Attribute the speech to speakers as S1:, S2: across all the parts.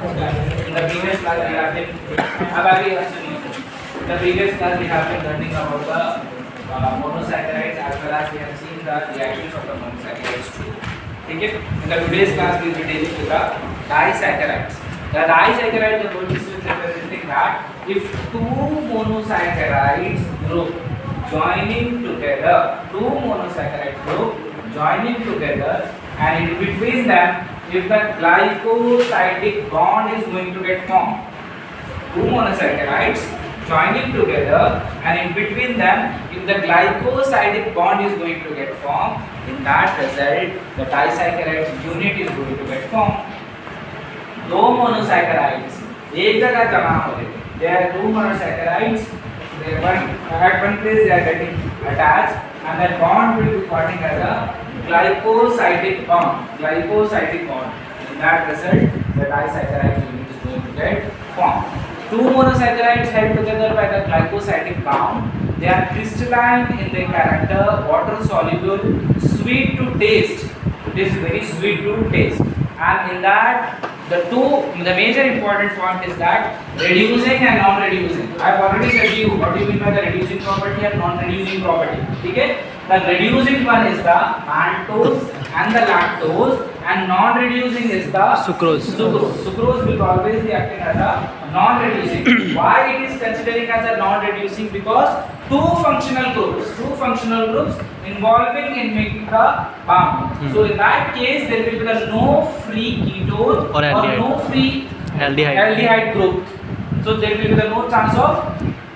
S1: In the previous class we have been in the previous class we have been learning about the monosaccharides as well as we have seen the reactions of the monosaccharides too. Okay? In the today's class we will be dealing with the disaccharides. The disaccharides are going to be representing that if two monosaccharides group joining together, and in between them if the glycosidic bond is going to get formed. Two monosaccharides joining together and in between them if the glycosidic bond is going to get formed, in that result the disaccharides unit is going to get formed. दो monosaccharides एक जगह जमा हो गए. There are two monosaccharides. They at one place they are getting attached and that bond will be forming as a glycosidic bond. In that result the disaccharide unit is going to get formed. Two monosaccharides held together by the glycosidic bond. They are crystalline in their character, water soluble, sweet to taste. It is very sweet to taste. And in that the major important point is that reducing and non-reducing. I have already said to you what do you mean by the reducing property and non-reducing property. Okay? The reducing one is the maltose and the lactose, and non-reducing is the
S2: sucrose.
S1: Sucrose will always be acting as a non-reducing. Why it is considering as a non-reducing? Because two functional groups involving in making the bond. So in that case there will be no free ketone or no free aldehyde group. So there will be no chance of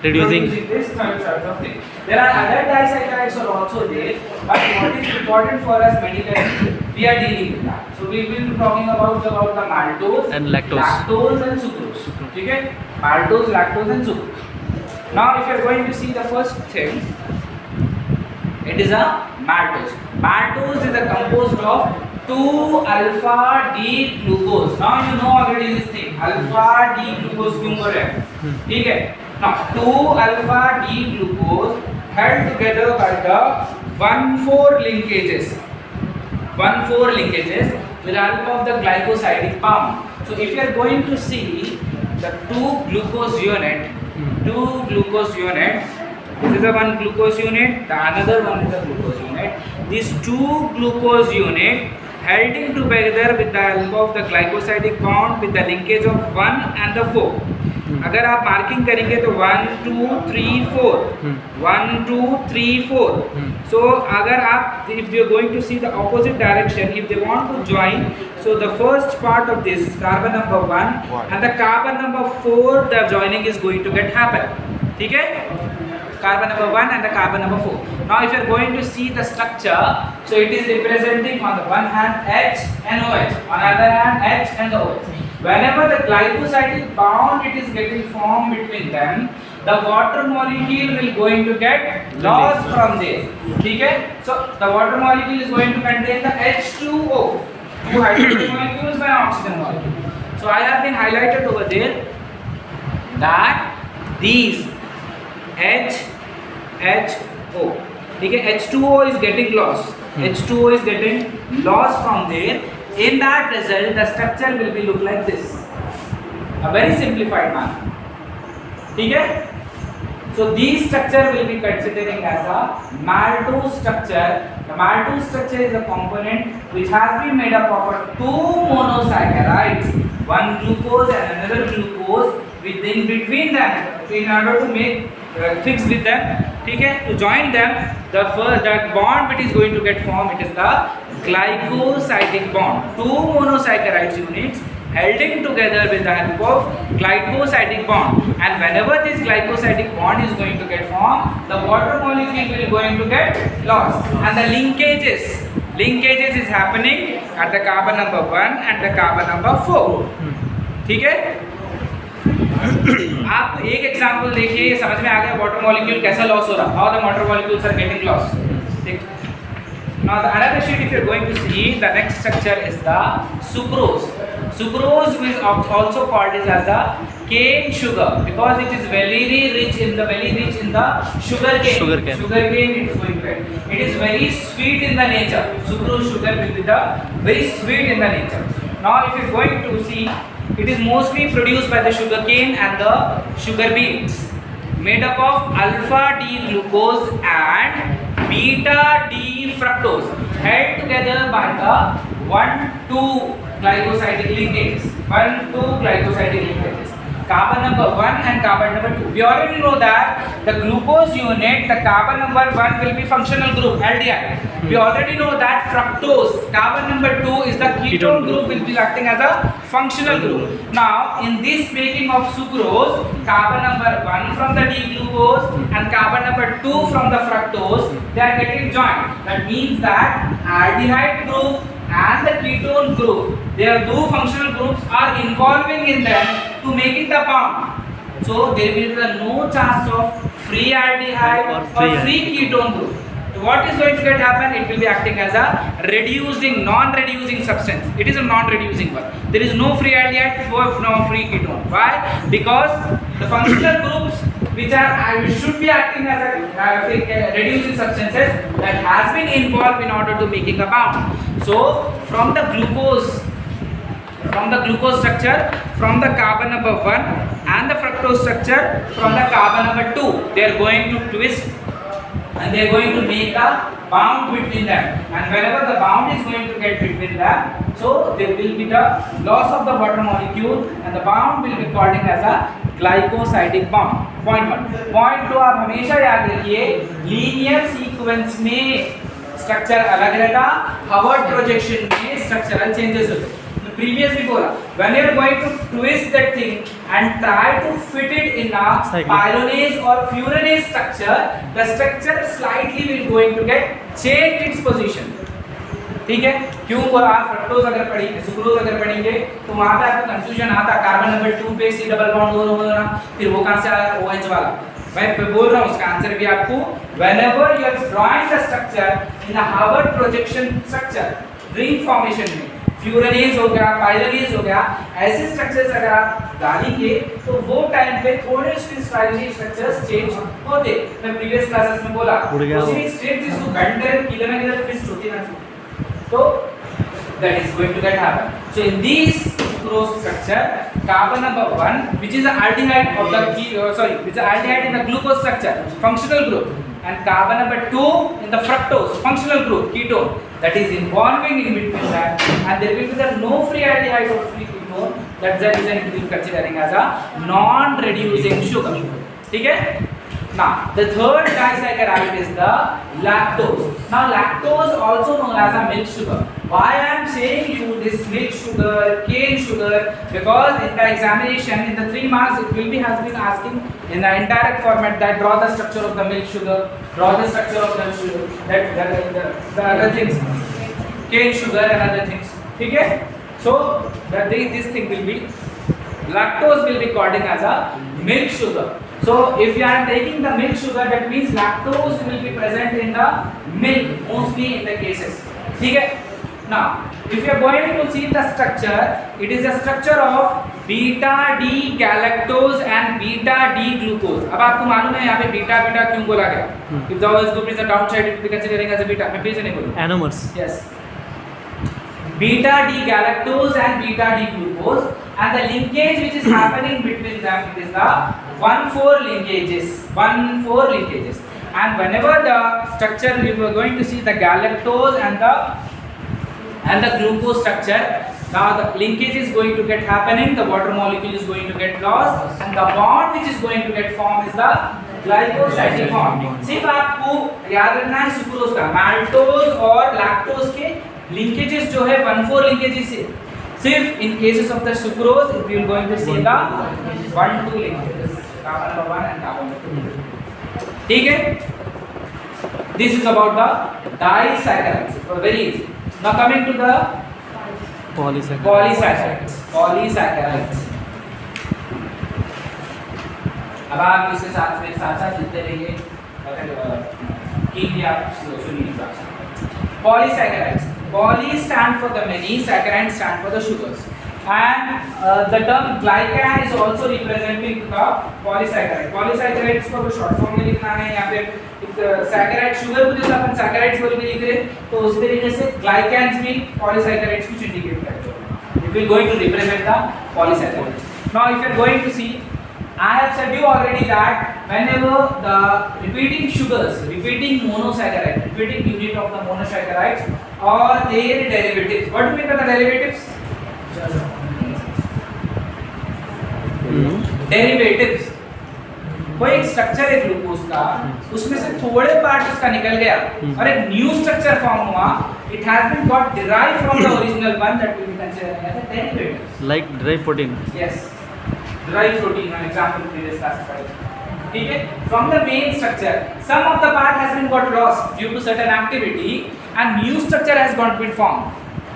S2: reducing
S1: this type of thing. There are other disaccharides are also there, but what is important for us medically, we are dealing with that. So we will be talking about the maltose
S2: and lactose
S1: and sucrose. Okay? Maltose, lactose and sucrose. Now if you are going to see the first thing, it is a maltose. Maltose is a composed of 2-alpha-D-glucose. Now you know already this thing. Alpha-D-glucose क्यों कर रहे हैं? ठीक है? Now 2-alpha-D-glucose held together by the 1,4 linkages. 1,4 linkages with the help of the glycosidic bond. So if you are going to see the two glucose unit, this is the one glucose unit, the another one is the glucose unit. These two glucose unit holding together with the help of the glycosidic bond with the linkage of 1 and the 4. अगर आप marking करेंगे तो 1 2 3 4 1 2 3 4. So अगर आप if you are going to see the opposite direction, if they want to join, so the first part of this carbon number 1 and the carbon number 4, the joining is going to get happen. ठीक है? Carbon number 1 and the carbon number 4. Now if you are going to see the structure, so it is representing on the one hand H and OH, on the other hand H and the OH. Whenever the glycosidic bond it is getting formed between them, the water molecule will going to get lost from this. ठीक है? So the water molecule is going to contain the H2O, two hydrogen molecules by oxygen molecule. So I have been highlighted over there that these HO, ठीक है? H2O is getting lost. H2O is getting lost from there. In that result, the structure will be look like this. A very simplified manner. ठीक है? So these structure will be considering as a maltose structure. The maltose structure is a component which has been made up of two monosaccharides, one glucose and another glucose, within between them. So in order to make fix with them, ठीक है? To join them, the bond which is going to get formed, it is the glycosidic bond. Two monosaccharides units holding together with the help of glycosidic bond, and whenever this glycosidic bond is going to get formed, the water molecule will going to get lost, and the linkages is happening at the carbon number 1 and the carbon number 4. ठीक है? आप एक example देखिए, ये समझ में आ गया water molecule कैसा लॉस हो रहा, how the water molecules are getting loss. ठीक. Now the another sheet if you are going to see, the next structure is the sucrose. Sucrose is also called as the cane sugar because it is very rich in the sugar cane. Sugar cane it is going to get. It is very sweet in the nature. Sucrose sugar will be the very sweet in the nature. Now if you are going to see It is mostly produced by the sugarcane and the sugar beets, made up of alpha D glucose and beta D fructose, held together by the 1,2 glycosidic linkages. 1,2 glycosidic linkages. Carbon number 1 and carbon number 2. We already know that the glucose unit, the carbon number 1 will be functional group, aldehyde. We already know that fructose, carbon number 2 is the ketone group, will be acting as a functional group. Now, in this making of sucrose, carbon number 1 from the D-glucose and carbon number 2 from the fructose, they are getting joined. That means that aldehyde group and the ketone group, their two functional groups are involving in them to making the bond. So there will be no chance of free aldehyde or free ketone group. So what is going to get happen? It will be acting as a reducing, non-reducing substance. It is a non-reducing one. There is no free aldehyde, no free ketone. Why? Because the functional groups which are should be acting as a reducing substances that has been involved in order to making a bond. So from the glucose structure, from the carbon number 1 and the fructose structure from the carbon number 2, they are going to twist and they are going to make a bond between them, and whenever the bond is going to get between them, so there will be the loss of the water molecule and the bond will be called as a glycosidic bond. Point 1. Point 2 आप हमेशा याद रखिए, linear sequence में structure अलग रहता, Harvard projection में structural changes होते. Previously बोला, when you are going to twist that thing and try to fit it in a pyranose or furanose structure, the structure slightly will going to get change its position. ठीक है? क्यों बोला? आप fructose अगर पढ़ेंगे, sucrose अगर पढ़ेंगे, तो वहाँ पे आपको कंफ्यूजन आता, कार्बन नंबर 2 पे C डबल बॉन्ड होना, फिर वो कहाँ से आया? OH वाला. मैं बोल रहा हूँ उसका आंसर भी आपको. Whenever you are drawing the structure in a Harvard projection structure, ring formation में फ्यूरानेज हो गया, पायरानेज हो गया, ऐसे स्ट्रक्चर्स अगर आप डालेंगे तो वो टाइम पे थोड़े उसके स्ट्रक्चर्स चेंज होते. मैं प्रीवियस क्लासेस में बोला उसी स्ट्रेट जिसको बेंडर किधर ना किधर ट्विस्ट होती ना, तो that is going to get happen. So in this sucrose structure, carbon number 1, which is the aldehyde of the which is the aldehyde in the glucose structure, functional group, and carbon number 2 in the fructose, functional group, ketone, that is involving in between that, and there will be no free aldehyde or free ketone. That's the reason it will be considering as a non-reducing sugar. ठीक है? Now, the third disaccharide is the lactose. Now, lactose also known as a milk sugar. Why I am saying you this milk sugar, cane sugar? Because in the examination, in the 3 marks, it will be has been asking in the indirect format that draw the structure of the milk sugar, draw the structure of the sugar, the other things, cane sugar and other things. ठीक है? So, this thing will be lactose will be called as a milk sugar. So if you are taking the milk sugar, that means lactose will be present in the milk mostly in the cases. ठीक है? Now, if you are going to see the structure, it is a structure of beta D galactose and beta D glucose. अब आपको मालूम है यहाँ पे beta beta क्यों बोला गया? If the OH group is a downside, it will be considering as a beta. मैं फिर से नहीं बोलूँ.
S2: Anomers.
S1: Yes. Beta D galactose and beta D glucose, and the linkage which is happening between them, it is the 1,4 linkages. 1,4 linkages. And whenever the structure, we were going to see the galactose and the glucose structure, now the linkage is going to get happening, the water molecule is going to get lost, and the bond which is going to get formed is the glycosidic bond. सिर्फ आपको याद रखना है sucrose का, maltose और lactose के linkages जो है 1,4 linkages से. सिर्फ in cases of the sucrose, we are going to see the 1,2 linkages, carbon number 1 and carbon number 2. ठीक है? This is about the disaccharides. Very easy. Now coming to the polysaccharides. अब आप इसके साथ मेरे साथ लिखते रहिए, कि आप सुनिए. Polysaccharides. Poly stand for the many, saccharide stand for the sugars, and the term glycan is also representing the polysaccharide. Polysaccharides को short form में लिखना है, या फिर saccharide sugar को जैसे अपन saccharides बोल के लिख रहे, तो उस तरीके से glycans भी polysaccharides को indicate करते हैं. It will going to represent the polysaccharide. Now if you are going to see, I have said you already that whenever the repeating sugars, repeating monosaccharide, repeating unit of the monosaccharides or their derivatives. What do you mean by the derivatives? Derivatives. कोई एक structure है glucose का, उसमें से थोड़े part उसका निकल गया और एक न्यू स्ट्रक्चर फॉर्म हुआ. It has been got derived from the original one, that will be considered as a derivative.
S2: Like dry protein.
S1: Yes, derived protein, an example previous classified. ठीक है, from the main structure, some of the part has been got lost due to certain activity, and new structure has got been formed.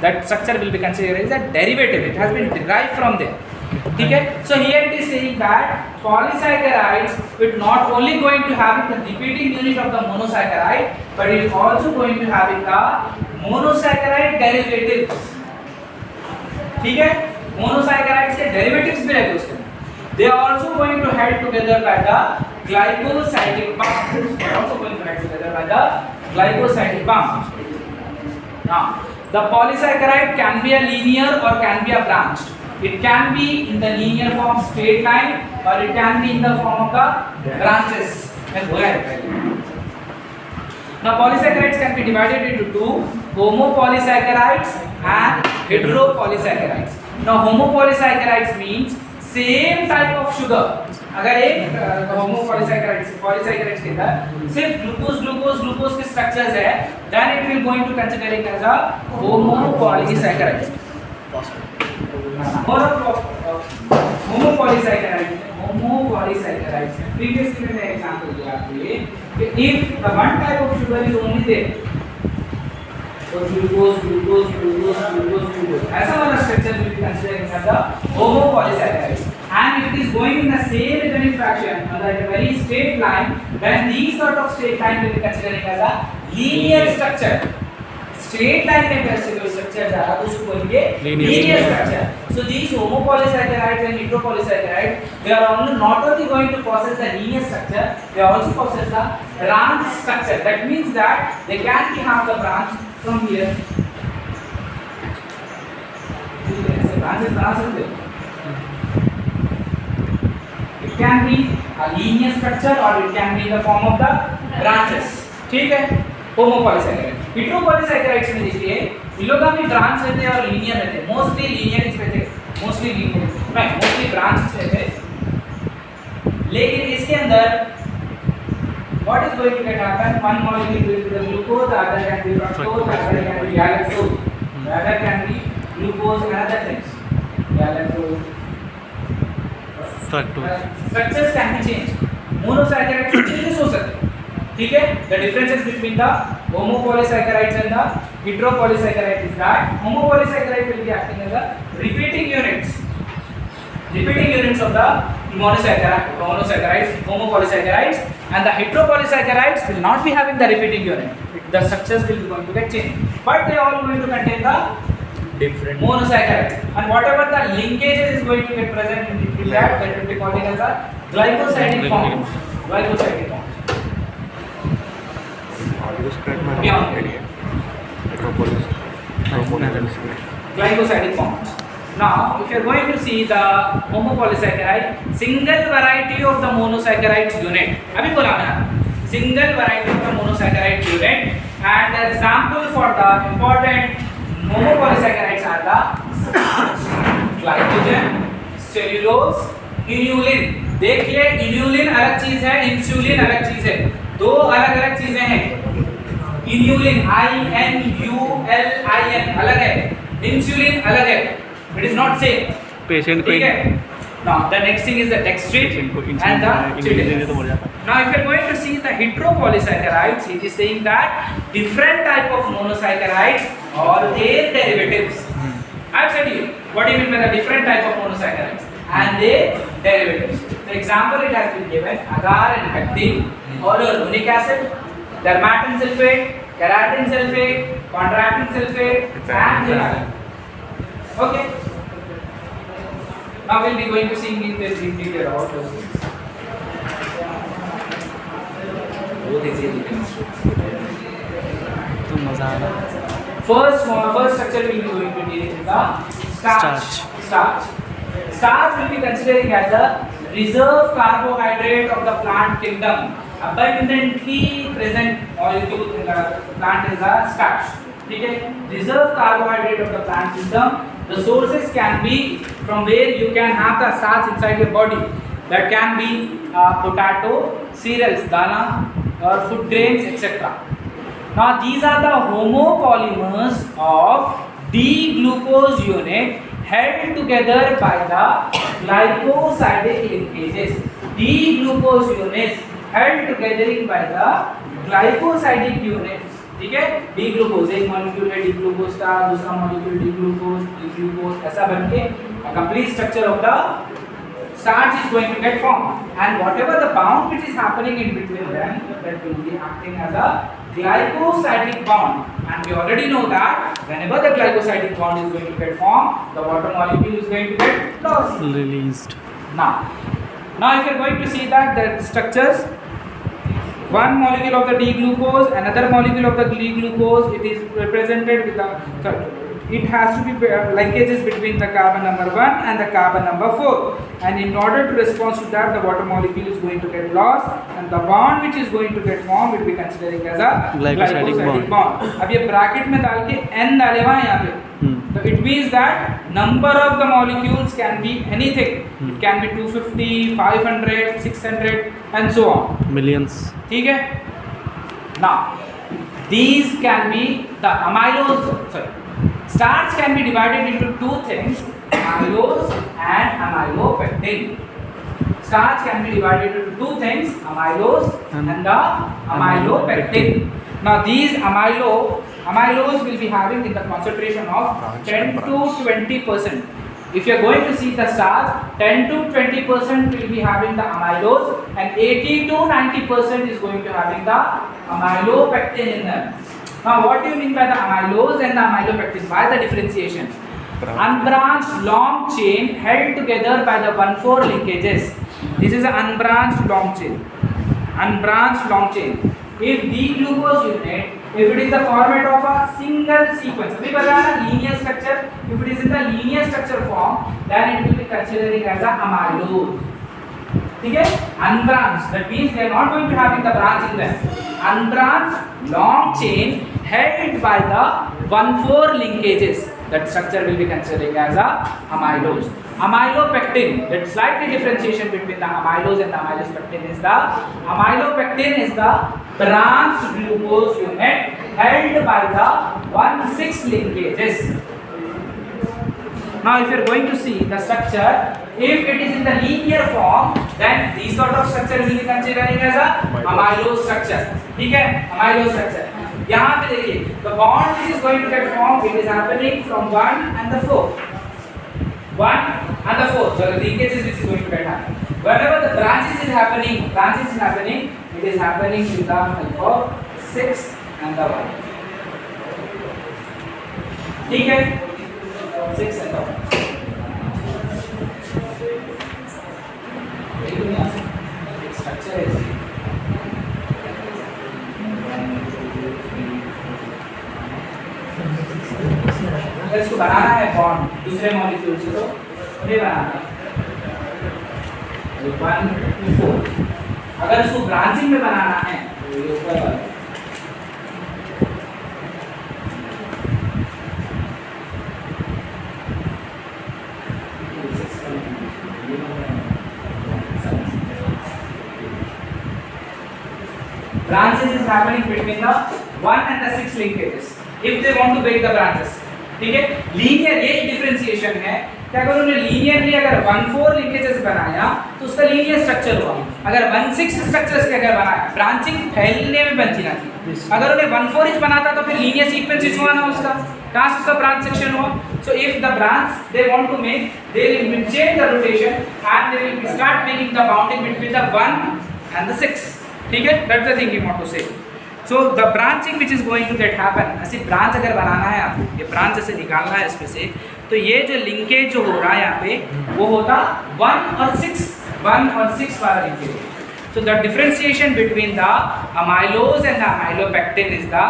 S1: That structure will be considered as a derivative. It has been derived from there. ठीक है, so here it is saying that polysaccharides it not only going to have the repeating unit of the monosaccharide, but it is also going to having the monosaccharide derivatives. ठीक है, monosaccharides के derivatives भी रहते हैं उसके. They are also going to head together by the glycosidic bond. They are also going to head together by the glycosidic bond. Now, the polysaccharide can be a linear or can be a branched. It can be in the linear form, straight line, or it can be in the form of the branches. Now, polysaccharides can be divided into two: homopolysaccharides and heteropolysaccharides. Now, homopolysaccharides means same type of sugar. अगर एक homopolysaccharides के अंदर सिर्फ glucose के structures है, then it will going to consider it as a homopolysaccharides. Homopolysaccharides. Previously मैंने example दिया आपको ये कि if the one type of sugar is only there, so glucose, ऐसा वाला structure will be considered as the homopolysaccharides. And if it is going in the same atomic fraction on a very straight line, then these sort of straight line will be considered as a linear structure. Straight line में कैसे कोई structure जा रहा है तो उसको बोलेंगे linear structure. So these homopolysaccharides and heteropolysaccharides, they are only not only going to possess the linear structure, they also possess the branch structure. That means that they can be have the branch from here. ऐसे branches बना सकते हैं. It can be a linear structure or it can be in the form of the branches. ठीक है, homopolysaccharides. Heteropolysaccharides में देखिए इन लोगों में ब्रांच रहते हैं और लीनियर रहते हैं. मोस्टली लीनियर रहते हैं, मोस्टली लीनियर नहीं, मोस्टली ब्रांच रहते हैं. लेकिन इसके अंदर what is going to get happen? One molecule will be the glucose, the other can be fructose, the other can be galactose, the other can be glucose and other things. Galactose. Structures can be changed. Monosaccharides changes हो सकते हैं. ठीक है, the differences between the homopolysaccharides and the heteropolysaccharides is that homopolysaccharides will be acting as a repeating units of the monosaccharides, homopolysaccharides, and the heteropolysaccharides will not be having the repeating unit. The structures will be going to get changed, but they are all going to contain the different monosaccharides, and whatever the linkages is going to get present in between that will be called as a glycosidic bond. Glycosidic bond. Glycosidic bonds. Now, if you are going to see the homopolysaccharide, single variety of the monosaccharides unit. अभी बोला मैं single variety of the monosaccharide unit, and the example for the important homopolysaccharides are the glycogen, cellulose, inulin. देखिए inulin अलग चीज है, insulin अलग चीज है, दो अलग अलग चीजें हैं. इन्यूलिन INULIN अलग है, इंसुलिन अलग है. It is not same.
S2: Patient को.
S1: Now the next thing is the dextrin and the chitin. Now if you are going to see the heteropolysaccharides, it is saying that different type of monosaccharides or their derivatives. I have said you what do you mean by the different type of monosaccharides and their derivatives. The example it has been given: agar and pectin, hyaluronic acid, dermatan sulfate, keratin sulfate, chondroitin sulfate, and zinc. Okay. Now we'll be going to see in detail about those things. Both is easy to
S2: तो मजा आ रहा.
S1: First structure we will be going to deal with the Starch. Starch will be considering as a reserve carbohydrate of the plant kingdom. Abundantly present molecule in the plant is a starch. ठीक है? Reserve carbohydrate of the plant kingdom. The sources can be from where you can have the starch inside your body. That can be potato, cereals, dana, or food grains, etc. Now these are the homopolymers of D-glucose unit held together by the glycosidic linkages. D-glucose units held together by the glycosidic units. ठीक है? D-glucose एक molecule है D-glucose का, दूसरा molecule D-glucose ऐसा बनके a complete structure of the starch is going to get formed, and whatever the bond which is happening in between them, that will be acting as a glycosidic bond. And we already know that whenever the glycosidic bond is going to get formed, the water molecule is going to get lost.
S2: Released.
S1: Now if you are going to see that the structures, one molecule of the D-glucose, another molecule of the D-glucose, it is represented with the, it has to be linkages between the carbon number 1 and the carbon number 4, and in order to respond to that, the water molecule is going to get lost, and the bond which is going to get formed will be considering as a glycosidic bond. अब ये bracket में डाल के n डाले हुआ है यहाँ पे, so it means that number of the molecules can be anything. It can be 250, 500, 600 and so on.
S2: Millions.
S1: ठीक है? Now these can be the amylose. Sorry, starch can be divided into two things: amylose and amylopectin. Starch can be divided into two things: amylose and the amylopectin. Now these amylose will be having in the concentration of 10 to 20%. If you are going to see the starch, 10 to 20% will be having the amylose, and 80 to 90% is going to having the amylopectin in them. Now what do you mean by the amylose and the amylopectin? Why the differentiation? Unbranched long chain held together by the 1,4 linkages. This is an unbranched long chain. Unbranched long chain. If D-glucose unit, if it is the format of a single sequence, अभी बताया ना linear structure. If it is in the linear structure form, then it will be considering as a amylose. ठीक है? Unbranched, that means they are not going to having the branch in them. Unbranched long chain held by the 1,4 linkages. That structure will be considering as a amylose. Amylopectin, that slightly differentiation between the amylose and the amylopectin is the amylopectin is the branched glucose unit held by the 1,6 linkages. Now if you are going to see the structure, if it is in the linear form, then this sort of structure will be considering as a amylose structure. ठीक है? Amylose structure. यहाँ पे देखिए, the bond which is going to get formed, it is happening from 1 and the 4. 1 and the 4. So the linkages which is going to get happen. Whenever the branches is happening, it is happening with the help of 6 and the 1. ठीक है? 6 and the 1. Structure is अगर इसको बनाना है bond दूसरे molecule से तो ये बनाना है 1 to 4. अगर इसको ब्रांचिंग में बनाना है तो ये ऊपर वाला branches is happening between the 1 and the 6 linkages if they want to break the branches. ठीक है? लीनियर ये डिफरेंशिएशन है कि अगर उन्होंने लीनियरली अगर 1,4 लिंकेजेस बनाया तो उसका लीनियर स्ट्रक्चर हुआ. अगर 1,6 स्ट्रक्चर्स के अगर बनाया, ब्रांचिंग फैलने में बनती ना थी. अगर उन्हें 1,4 इंच बनाता तो फिर लीनियर सीक्वेंस हुआ ना उसका, कहाँ से उसका ब्रांच सेक्शन हुआ. So if the branch they want to make, they will change the rotation and they will start making the bounding between the 1 and the 6. ठीक है? That's the thing you want to say. So the branching which is going to get happen, ऐसी branch अगर बनाना है आपको, ये branch जैसे निकालना है इसमें से, तो ये जो लिंकेज जो हो रहा है यहाँ पे वो होता 1 और 6 वाला linkage. So So the differentiation between the amylose and the amylopectin is the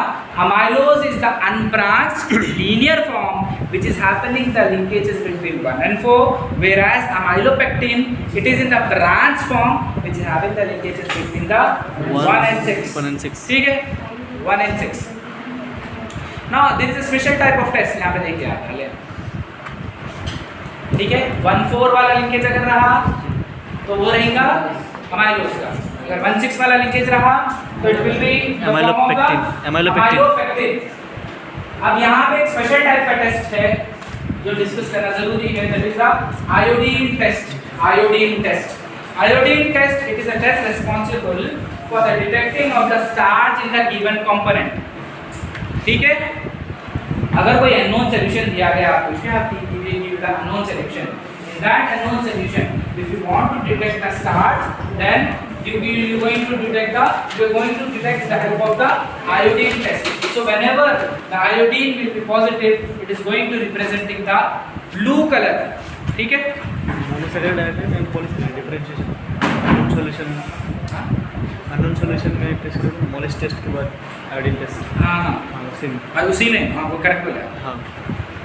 S1: amylose is the unbranched linear form which is happening the linkages between 1 and 4, whereas amylopectin it is in the branched form which is having the linkages between the 1 and 6.
S2: 1 and 6.
S1: ठीक है, 1 and 6. Now there is a special type of test. यहाँ पे देखिए आप पहले, ठीक है, 1-4 वाला लिंकेज अगर रहा तो वो रहेगा अमाइलोज का, अगर 1-6 वाला लिंकेज रहा तो इट विल बी
S2: amylopectin.
S1: अब यहाँ पे एक स्पेशल टाइप का टेस्ट है जो डिस्कस करना जरूरी है, that is the iodine test. Iodine test it is a test responsible for the detecting of the starch in the given component. ठीक है, अगर कोई अननोन सॉल्यूशन दिया गया आपको, if you have give the unknown solution, in that unknown solution if you want to detect the starch, then you are going to detect the help of the iodine test. So whenever the iodine will be positive, it is going to representing the blue color. ठीक है,
S2: monosaccharide iodine and polysaccharide differentiation unknown solution में test करो, mollies test के बाद iodine test.
S1: हाँ उसी में, हाँ वो करेक्ट बोला.
S2: हाँ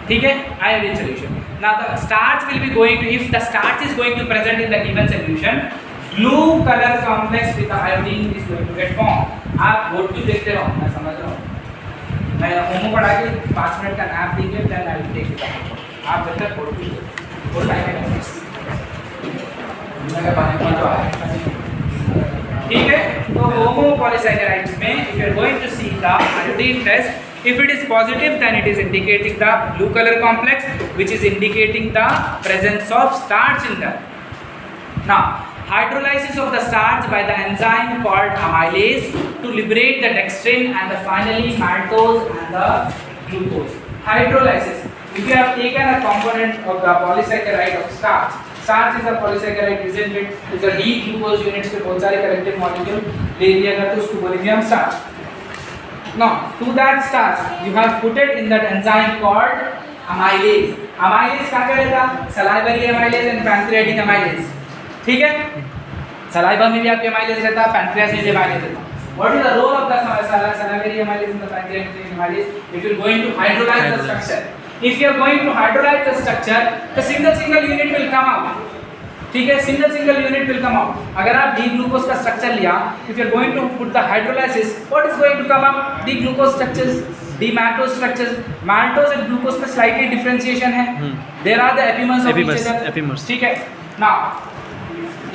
S1: ठीक है, iodine solution. Now the starch will be going to, if the starch is going to present in the given solution, blue color complex with the iodine is going to get formed. आप board भी देखते रहो, मैं समझ रहा हूँ, मैं होमो पढ़ा के 5 मिनट का नैप देंगे, then I will take it. आप जब तक बोर्ड भी बोर्ड आएगा ठीक है. तो होमो पॉलीसैकेराइड्स में if you are going to see the iodine test, if it is positive then it is indicating the blue color complex which is indicating the presence of starch in that. Now hydrolysis of the starch by the enzyme called amylase to liberate the dextrin and the finally maltose and the glucose. Hydrolysis, if you have taken a component of the polysaccharide of starch is a polysaccharide, isn't it? Is a D glucose units के बहुत सारे corrective molecule ले लिया गया तो उसको बोलेंगे हम starch. Now to that starch you have put it in that enzyme called amylase. Amylase क्या करेगा? salivary amylase and pancreatic amylase. ठीक है, saliva में भी आपके amylase रहता है, pancreas में भी amylase रहता है. What is the role of the salivary amylase and the pancreatic amylase? It will going to hydrolyze the structure. If you are going to hydrolyze the structure, the single unit will come out. ठीक है, single unit will come out. अगर आप D glucose का structure लिया, if you are going to put the hydrolysis, what is going to come out? D glucose structures, D maltose structures. Maltose and glucose में slightly differentiation है. There are the epimers of each other.
S2: epimers.
S1: ठीक है. Now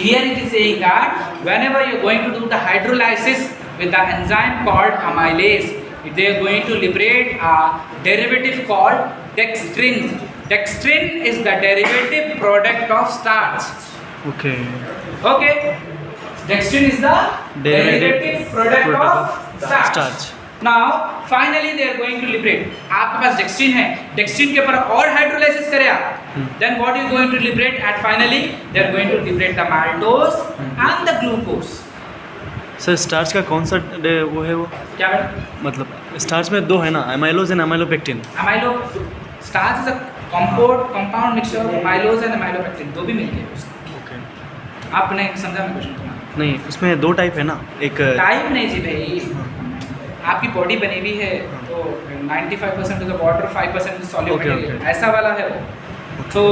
S1: here it is saying that whenever you are going to do the hydrolysis with the enzyme called amylase, they are going to liberate a derivative called dextrin. Dextrin is the derivative product of starch.
S2: Okay.
S1: Dextrin is the derivative product of starch. Now finally they are going to liberate. आपके पास dextrin है, dextrin के ऊपर और hydrolysis करें आप, then what you are going to liberate? And finally they are going to liberate the maltose and the glucose.
S2: Sir starch का कौन सा वो है, वो
S1: क्या है?
S2: मतलब स्टार्च में 2 है ना, amylose and amylopectin.
S1: Starch is a compound mixture of amylose and amylopectin. दो भी मिलके हैं उसमें.
S2: Okay.
S1: आपने समझा मेरा क्वेश्चन तुम्हारा?
S2: नहीं, उसमें 2 टाइप है ना, एक
S1: टाइप नहीं जी भाई, आपकी बॉडी बनी हुई है तो 95% is water, 5% is soluble material, ऐसा वाला है वो. So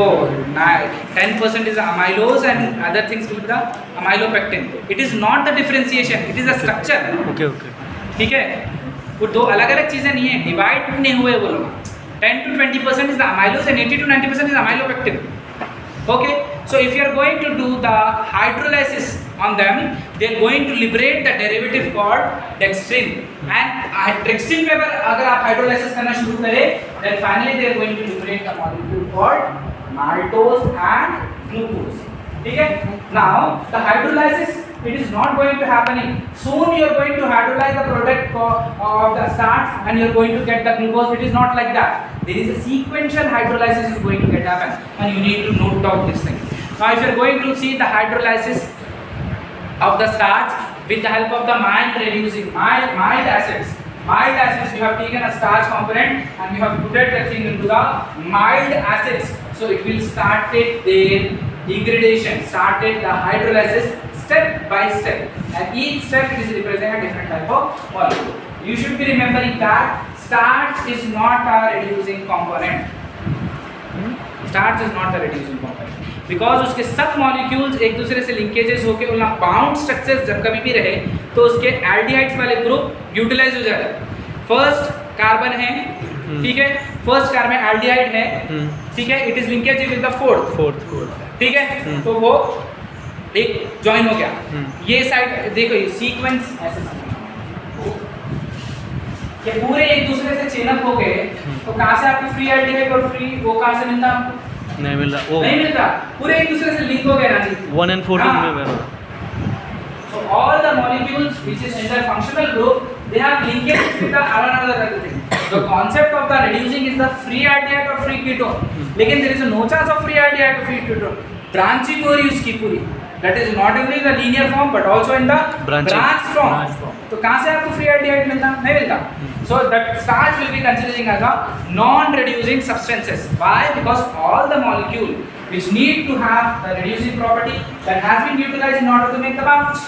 S1: 10% is amylose and other things will be the amylopectin. It is not the differentiation, it is a structure.
S2: Okay.
S1: ठीक है, वो दो अलग अलग चीज़ें नहीं है, डिवाइड नहीं हुए वो लोग. 10 to 20% is the amylose and 80 to 90% is amylopectin. Okay, so if you are going to do the hydrolysis on them, they are going to liberate the derivative called dextrin. And dextrin पे अगर आप hydrolysis करना शुरू करें, then finally they are going to liberate the molecule called maltose and glucose. ठीक है? Now the hydrolysis, it is not going to happening. Soon you are going to hydrolyze the product of the starch and you are going to get the glucose. It is not like that. There is a sequential hydrolysis is going to get happen, and you need to note down this thing. Now if you are going to see the hydrolysis of the starch with the help of the mild reducing mild acids. Mild acids, you have taken a starch component and you have put that thing into the mild acids. So it will start their degradation, started the hydrolysis step by step, and each step it is representing a different type of molecule. You should be remembering that starch is not a reducing component. Starch is not a reducing component because उसके सब molecules एक दूसरे से linkages होके उनका bound structures जब कभी भी रहे तो उसके एल्डिहाइड्स वाले ग्रुप यूटिलाइज हो जाता है. फर्स्ट कार्बन है, ठीक है, फर्स्ट कार्बन एल्डिहाइड है, ठीक है, it is linkage with the fourth, ठीक है, तो वो एक जॉइन हो गया. ये साइड देखो, ये सीक्वेंस ऐसे ये पूरे एक दूसरे से चेन अप हो गए तो कहां से आपकी फ्री एल्डिहाइड और फ्री वो कहां से मिलता आपको?
S2: नहीं मिल रहा, वो
S1: नहीं मिलता, पूरे एक दूसरे से लिंक हो गए ना जी.
S2: 1 and 14 में मेरा.
S1: So all the molecules which is in the functional group, they have linkage with the another thing. The concept of the reducing is the free aldehyde or free ketone. लेकिन there is no chance of free aldehyde or free ketone. Branching हो रही उसकी पूरी. That is not only in the linear form but also in the branch form. तो कहाँ से आपको free aldehyde मिलता? नहीं मिलता. So that starch will be considering as a non-reducing substances. Why? Because all the molecule which need to have the reducing property that has been utilized in order to make the bounds.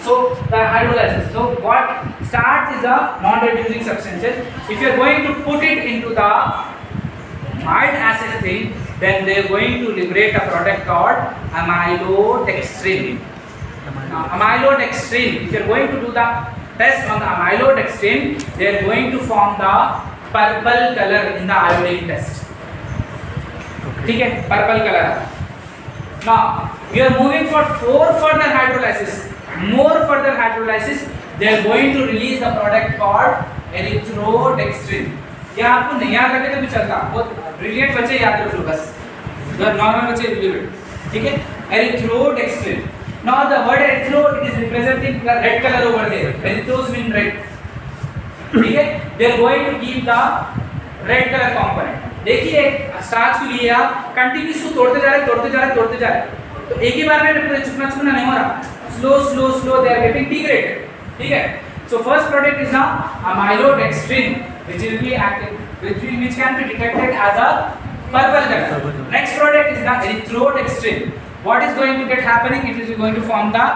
S1: So the hydrolysis. So what starch is a non-reducing substances. If you are going to put it into the mild acid thing, then they are going to liberate a product called amylodextrin. Now, amylodextrin. If you are going to do the test on the amylodextrin, they are going to form the purple color in the iodine test. ठीक है, purple color. Now we are moving for further hydrolysis. More further hydrolysis, they are going to release the product called erythrodextrin. ये आपको नहीं याद रखे तो भी चलता, बहुत ब्रिलियंट बच्चे याद रख लो बस, नॉर्मल बच्चे रिलेवेंट, ठीक है. erythrodextrin. Now the word erythro, it is representing the red color over there. Erythros mean red. ठीक है, they are going to give the red color component. देखिए स्टार्च को लिए आप कंटिन्यूस तोड़ते जा रहे, तो एक ही बार में पूरे चुकना नहीं हो रहा. Slow they are getting degraded. ठीक है. So first product is now amylodextrin, which will be active, which can be detected as a purple color. Next product is the erythrodextrin. What is going to get happening? It is going to form the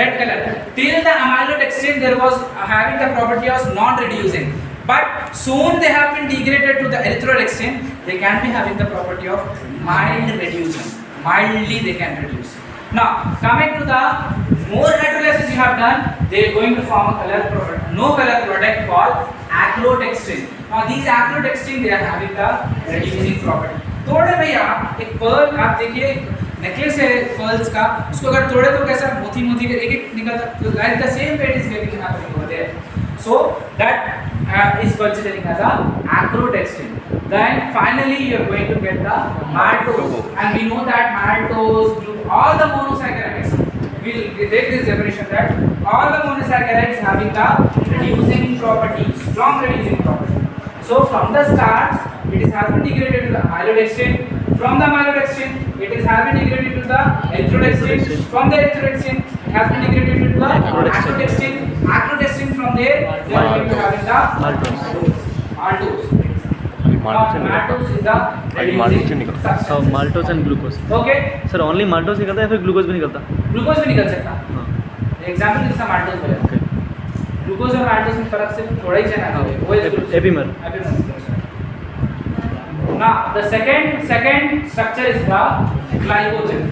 S1: red color. Till the amylodextrin there was having the property of non-reducing, but soon they have been degraded to the erythrodextrin. They can be having the property of mild reduction. Mildly they can reduce. Now coming to the more hydrolysis you have done, they are going to form a color product, no color product called acrodextrin. Now these acrodextrin they are having the reducing property. तोड़े भैया एक Perl, आप देखिए necklace है pearls का, उसको अगर तोड़े तो कैसा मोती के एक निकलता, तो like the same way is getting happening over there. So that is considering as a acrodextrin. Then finally you are going to get the maltose, and we know that maltose, all the monosaccharides, we will take this definition that all the monosaccharides having the reducing property, strong reducing property. So from the start it is has been degraded to the amylodextrin. From the amylodextrin it is has been degraded to the erythrodextrin. From the erythrodextrin it has been degraded to the acrodextrin. Acrodextrin from there they are going to have the maltose. Maltose is the reducing substance.
S2: Maltose and glucose.
S1: Okay.
S2: Sir only maltose निकलता है या फिर glucose भी निकलता?
S1: Glucose भी निकल सकता.
S2: हाँ.
S1: एग्जांपल जैसा माल्टोस बोले.
S2: ओके.
S1: ग्लूकोज और माल्टोस में फर्क सिर्फ थोड़ा ही है. वो
S2: epimer.
S1: Now the second structure is the glycogen.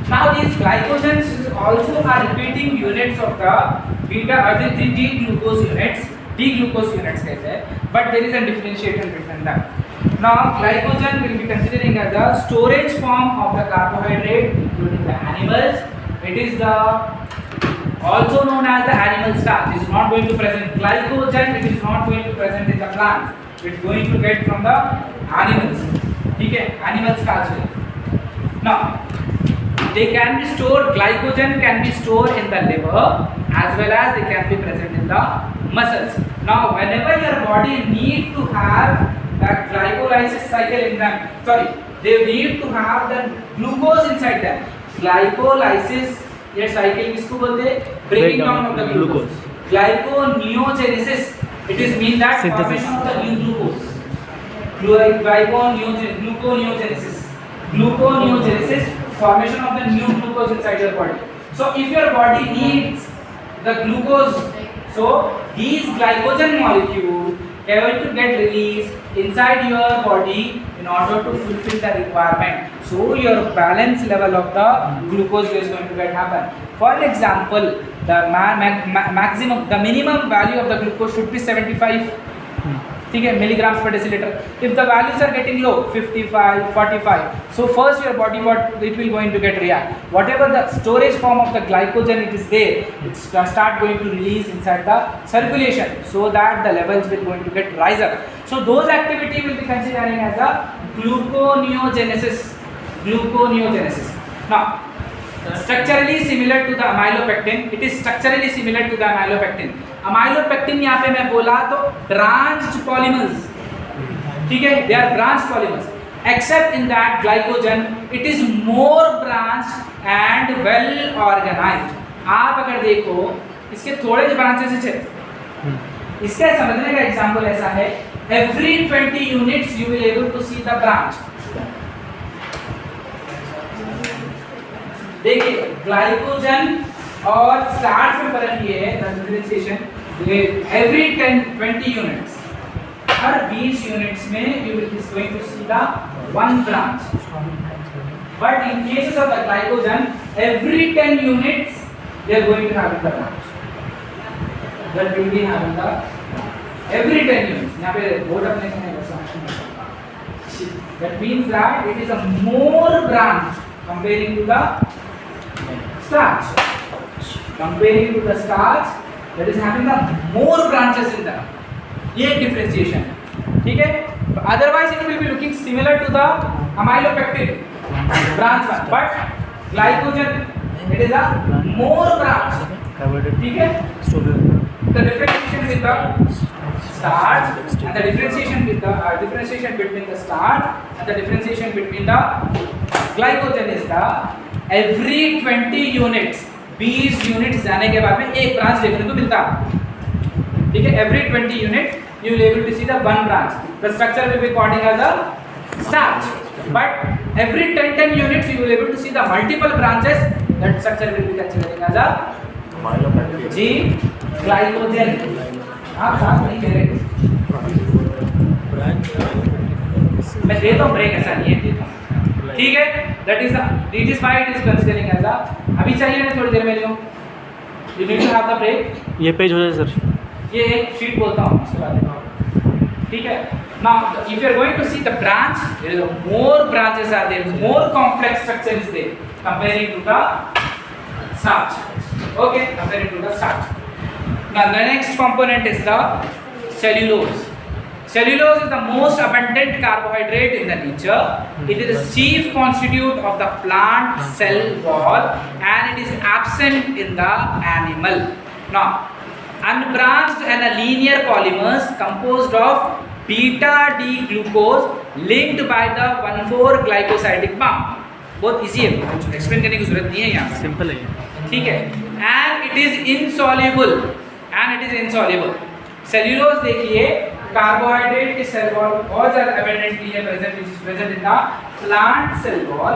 S1: Now these glycogens also are repeating units of the beta or the D-glucose units. D-glucose units कहते हैं, but there is a differentiation between them. Now glycogen will be considering as a storage form of the carbohydrate including the animals. It is the also known as the animal starch. It is not going to present glycogen. It is not going to present in the plants. It's going to get from the animals. ठीक है, animal starch. Now they can be stored. Glycogen can be stored in the liver as well as they can be present in the muscles. Now whenever your body need to have that glycolysis cycle in them, they need to have the glucose inside them. Glycolysis ये cycle किसको बोलते हैं? Breaking down of the glucose. Glyconeogenesis. It is mean that formation of the new glucose. Gluconeogenesis. Gluconeogenesis, formation of the new glucose inside your body. So if your body needs the glucose, so these glycogen molecules are going to get released inside your body in order to fulfill the requirement. So your balance level of the glucose is going to get happen. For example, the maximum, the minimum value of the glucose should be 75. ठीक है, milligrams per deciliter. If the values are getting low, 55, 45, so first your body, what it will going to get react. Whatever the storage form of the glycogen it is there, it start going to release inside the circulation, so that the levels will going to get rise up. So those activity will be considering as a gluconeogenesis. Gluconeogenesis. Now, structurally similar to the amylopectin, it is structurally similar to the amylopectin. amylopectin यहाँ पे मैं बोला तो branched polymers, ठीक है, they are branched polymers, except in that glycogen it is more branched and well organized. आप अगर देखो इसके थोड़े जो ब्रांचेस हैं, इसके समझने का एग्जांपल ऐसा है, every 20 units you will able to see the branch. देखिए ग्लाइकोजन और स्टार्च में फर्क ये है, डिफरेंशिएशन, एवरी 20 यूनिट्स, हर 20 यूनिट्स में you will is going to see the one branch, but in cases of the glycogen every 10 units they are going to have the branch, that will be having the every 10 units. यहाँ पे board अपने को नहीं बसा, that means that it is a more branch comparing to the starch. Comparing to the starch, that is having the more branches in them. ये differentiation, ठीक है? Otherwise, it will be looking similar to the amylopectin branch one, but glycogen it is a more branch, ठीक है? The differentiation with the starch and the differentiation with the differentiation between the starch and the differentiation between the glycogen is the every 20 units, 20 units जाने के बाद में एक branch देखने को मिलता, ठीक है. every 20 units you will able to see the one branch. The structure will be according as a starch, but every 10 units you will able to see the multiple branches. That structure will be considering as a G glycogen. आप साथ नहीं कह रहे, मैं देता हूँ break, ऐसा नहीं है, देता हूँ, ठीक है. That is it is why it is considering as a, अभी चाहिए ना थोड़ी देर में लो, you need to have the break.
S2: ये पेज हो जाए सर,
S1: ये एक शीट बोलता हूँ उसके बाद, ठीक है. Now if you are going to see the branch, there is a more branches are there, more complex structure is there comparing to the starch. Okay, comparing to the starch. Now the next component is the cellulose. Cellulose is the most abundant carbohydrate in the nature. It is the chief constituent of the plant cell wall and it is absent in the animal. Now, unbranched and a linear polymers composed of beta-D-glucose linked by the 1,4-glycosidic bond. बहुत easy है, explain करने की जरूरत नहीं है यहाँ,
S2: simple है ये,
S1: ठीक है. And it is insoluble. Cellulose देखिए कार्बोहाइड्रेट के सेल वॉल बहुत ज़्यादा abundantly है present, which is present in the plant cell wall,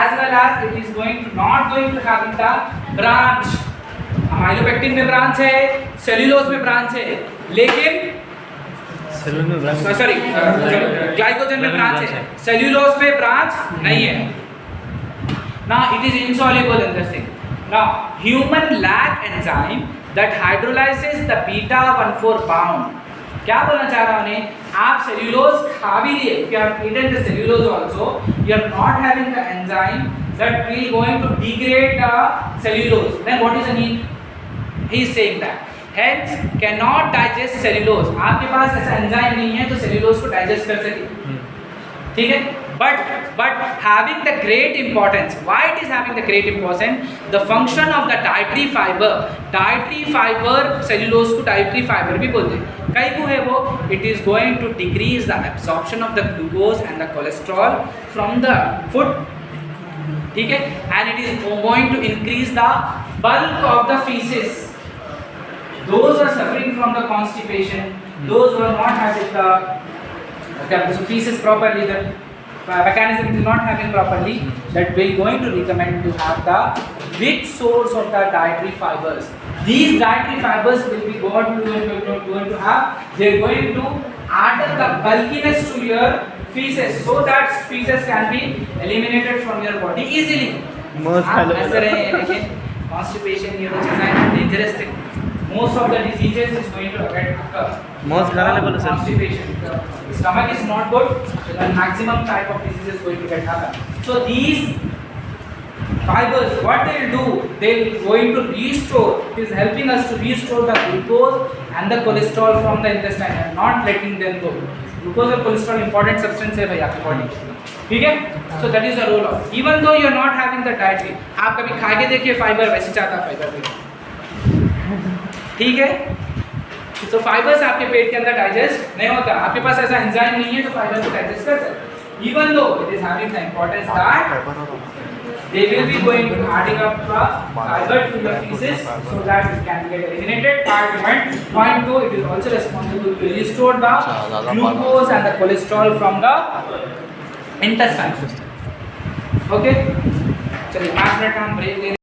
S1: as well as it is not going to have the branch. amylopectin में branch है, cellulose में branch है, लेकिन ग्लाइकोजन में branch है, cellulose में branch नहीं है. Now it is insoluble in this thing. Now human lack enzyme that hydrolyzes the beta-1,4 bound. क्या बोलना चाह रहा हूँ, आप सेल्यूलोज खा भी लिए, if you have eaten the cellulose also, you are not having the enzyme that will going to degrade the cellulose. Then what is the need? He is saying that. Hence cannot digest cellulose. आपके पास ऐसा enzyme नहीं है तो cellulose को digest कर सके, ठीक है. But having the great importance. Why it is having the great importance? The function of the dietary fiber. Dietary fiber, cellulose को dietary fiber भी बोलते हैं. कई को है वो? It is going to decrease the absorption of the glucose and the cholesterol from the food. ठीक है? And it is going to increase the bulk of the feces. Those who are suffering from the constipation, those who are not having the feces properly, the mechanism is not having properly, that we're going to recommend to have the rich source of the dietary fibers. These dietary fibers will be going to have, they're going to add the bulkiness to your feces, so that feces can be eliminated from your body easily.
S2: मौज खा लो।
S1: ऐसे रहे, लेकिन constipation ये वो चीज़ें dangerous thing. Most of the diseases is going to occur.
S2: मौज खाने ले बोलो sir.
S1: Constipation. The stomach is not good, so the maximum type of disease is going to get happen. So these fibers, what they'll do, they're going to restore, it is helping us to restore the glucose and the cholesterol from the intestine and not letting them go. Glucose और cholesterol important substance है भाई आपकी body में, ठीक है? So that is the role of. Even though you are not having the dietary, आप कभी खा के देखिए फाइबर, वैसे चाहता फाइबर भी, ठीक है? तो फाइबर्स आपके पेट के अंदर डाइजेस्ट नहीं होता, आपके पास ऐसा एंजाइम नहीं है तो फाइबर को डाइजेस्ट कर सकते। Even though it is having the importance that they will be going to adding up the fiber to the feces so that it can get eliminated. Point 2, it is also responsible to restore the glucose and the cholesterol from the intestine. Okay, चलिए 5 minute का हम break ले